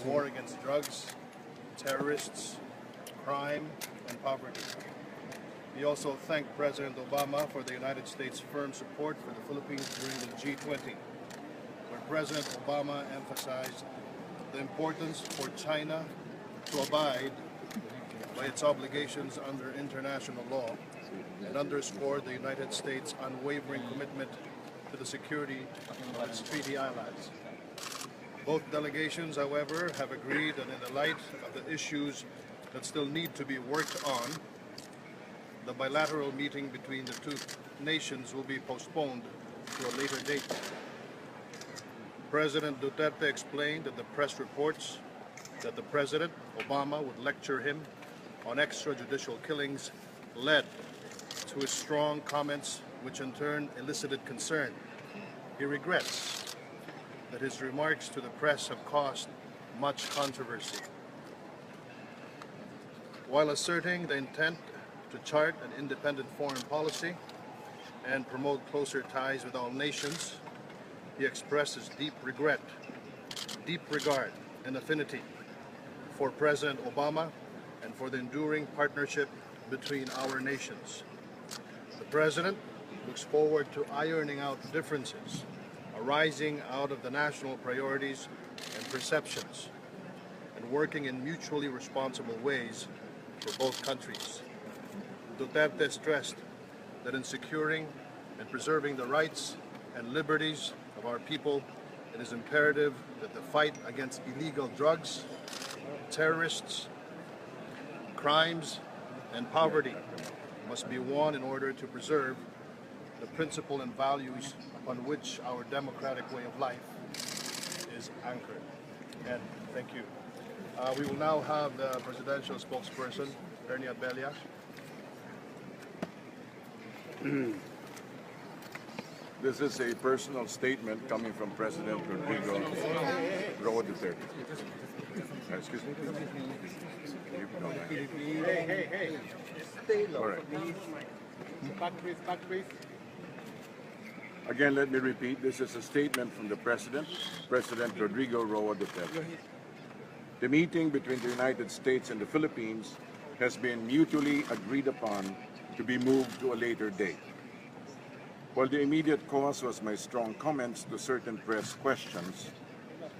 war against drugs, terrorists, crime, and poverty. He also thanked President Obama for the United States' firm support for the Philippines during the G20, where President Obama emphasized the importance for China to abide by its obligations under international law and underscored the United States' unwavering commitment to the security of its treaty allies. Both delegations, however, have agreed that in the light of the issues that still need to be worked on, the bilateral meeting between the two nations will be postponed to a later date. President Duterte explained that the press reports that the President, Obama, would lecture him on extrajudicial killings led to his strong comments, which in turn elicited concern. He regrets that his remarks to the press have caused much controversy. While asserting the intent to chart an independent foreign policy and promote closer ties with all nations, he expressed his deep regret, deep regard, and affinity for President Obama and for the enduring partnership between our nations. The President looks forward to ironing out differences arising out of the national priorities and perceptions and working in mutually responsible ways for both countries. Duterte stressed that in securing and preserving the rights and liberties of our people, it is imperative that the fight against illegal drugs, terrorists, crimes, and poverty must be won in order to preserve the principle and values upon which our democratic way of life is anchored. And thank you. We will now have the presidential spokesperson, Ernie Abella. This is a personal statement coming from President Rodrigo Duterte. Excuse me? Hey. Stay low. All right. Back, please. Again, let me repeat, this is a statement from the President Rodrigo Roa Duterte. The meeting between the United States and the Philippines has been mutually agreed upon to be moved to a later date. While the immediate cause was my strong comments to certain press questions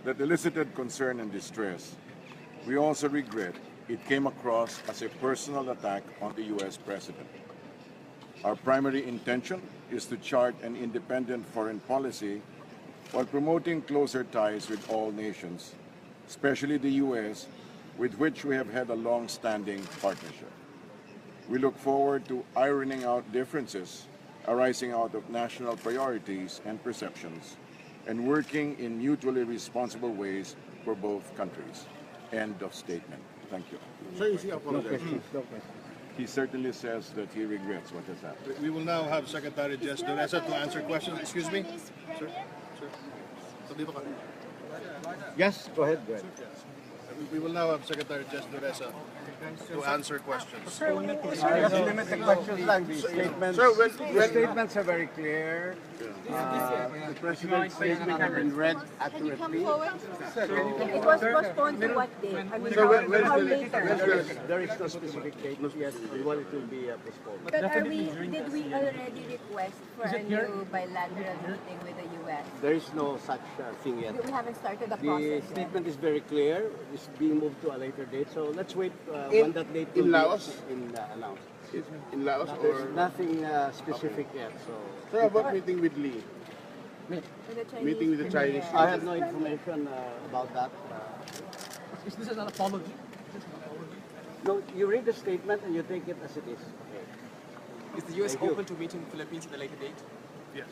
that elicited concern and distress, we also regret it came across as a personal attack on the U.S. President. Our primary intention is to chart an independent foreign policy while promoting closer ties with all nations, especially the U.S., with which we have had a long-standing partnership. We look forward to ironing out differences arising out of national priorities and perceptions, and working in mutually responsible ways for both countries. End of statement. Thank you. Sir, is he apologizing? He certainly says that he regrets what has happened. We will now have Secretary Jess Dureza to answer questions. Excuse me? Sir? Yes, go ahead. We will now have Secretary Jess Dureza to answer questions. Just limit the questions lang. The statements are very clear. The President's statement has been read accurately. It was postponed to what day? I mean, how later? There is no specific date yet when it will be postponed. But did we already request for a new bilateral meeting with the U.S.? There is no such thing yet. We haven't started the The process yet. statement is very clear. It's being moved to a later date. So let's wait when that date will be announced. In Laos There's or nothing specific yet. So sir, about meeting with Lee? With the Chinese Meeting with the premier. Chinese. I have no information about that. Is this an apology? No, you read the statement and you take it as it is. Okay. Is the U.S. Thank you. open to meeting the Philippines at a later date? Yes.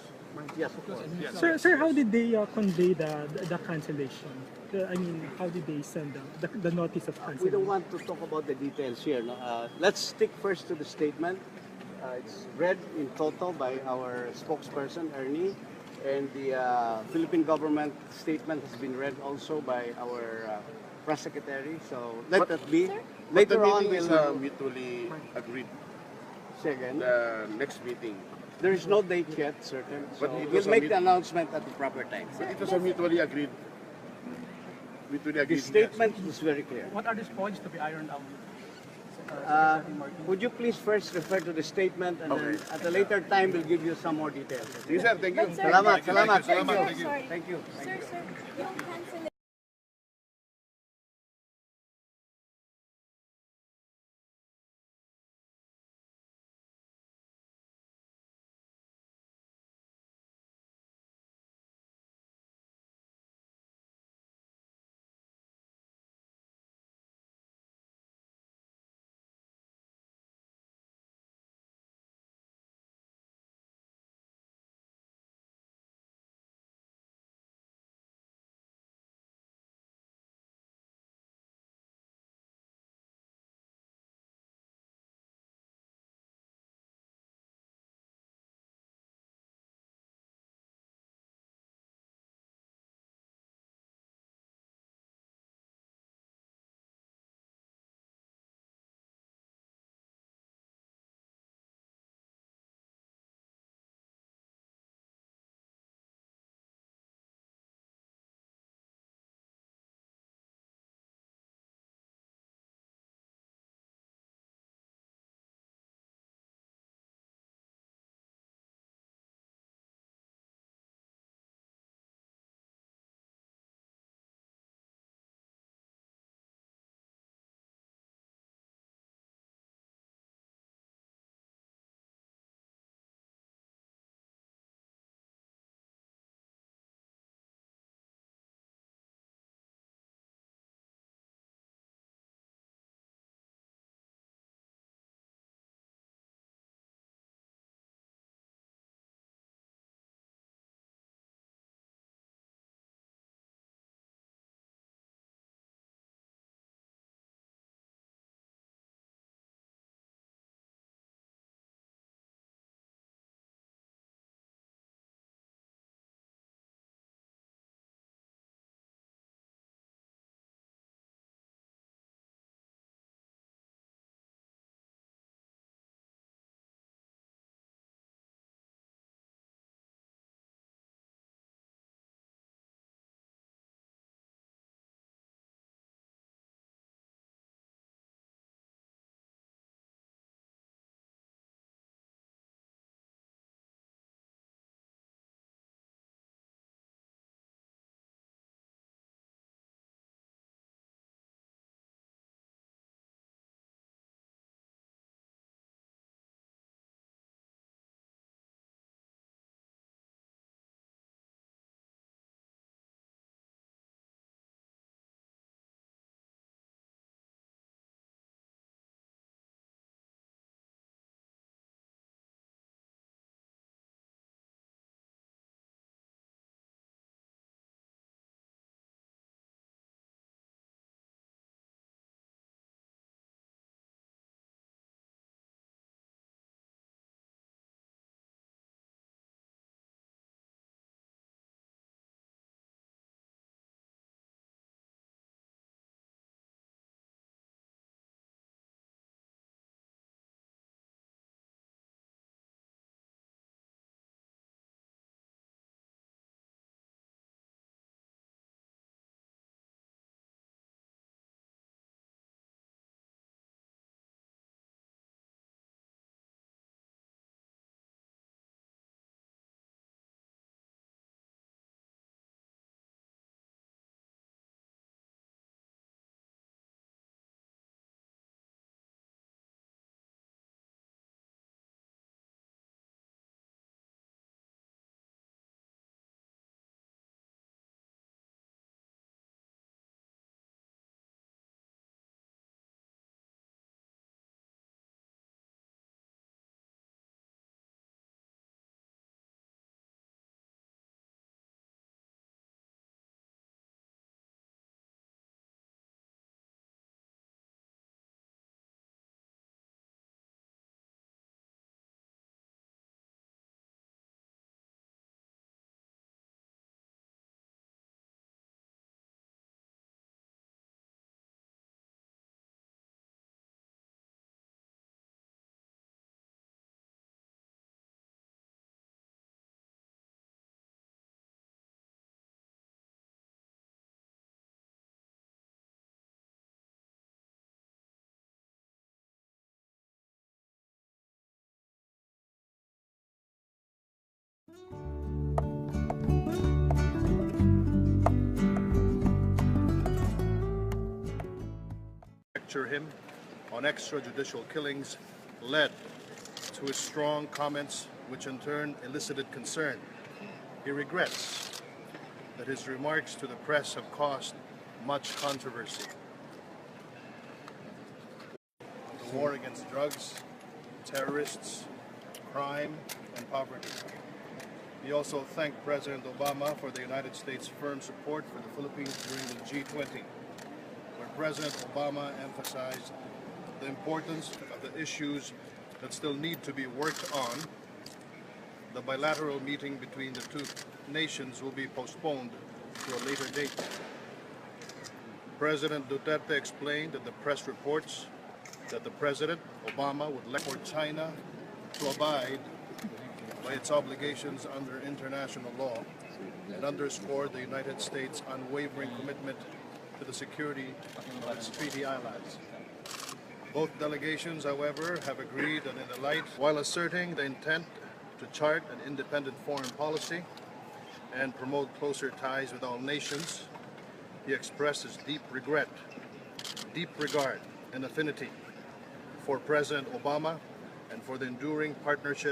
Yes, of course. Sir, how did they convey the cancellation? I mean, how did they send the notice of cancellation? We don't want to talk about the details here. No? Let's stick first to the statement. It's read in total by our spokesperson, Ernie, and the Philippine government statement has been read also by our press secretary. So let that be. Later on, we'll mutually agreed. say again. The next meeting. There is no date yet, certain. So But it we'll was a make the meet- announcement at the proper time. But it was a mutually agreed. Mutually The agreed. Yes. statement is very clear. What are these points to be ironed out? Would you please first refer to the statement, and then Okay. at a later time we'll give you some more details. Sige, sir. Thank you. But sir, Salamat, sir, salamat. sir, Salamat, sir, thank you. sorry. Thank you. Sir, yung cancellation lecture him on extrajudicial killings led to his strong comments, which in turn elicited concern. He regrets that his remarks to the press have caused much controversy. The war against drugs, terrorists, crime, and poverty. He also thanked President Obama for the United States' firm support for the Philippines during the G20, where President Obama emphasized the importance of the issues that still need to be worked on. The bilateral meeting between the two nations will be postponed to a later date. President Duterte explained that the press reports that the President, Obama, would like for China to abide by its obligations under international law and underscored the United States' unwavering commitment to the security of its treaty allies. Both delegations, however, have agreed that in the light, while asserting the intent to chart an independent foreign policy and promote closer ties with all nations, he expressed his deep regret, deep regard, and affinity for President Obama and for the enduring partnership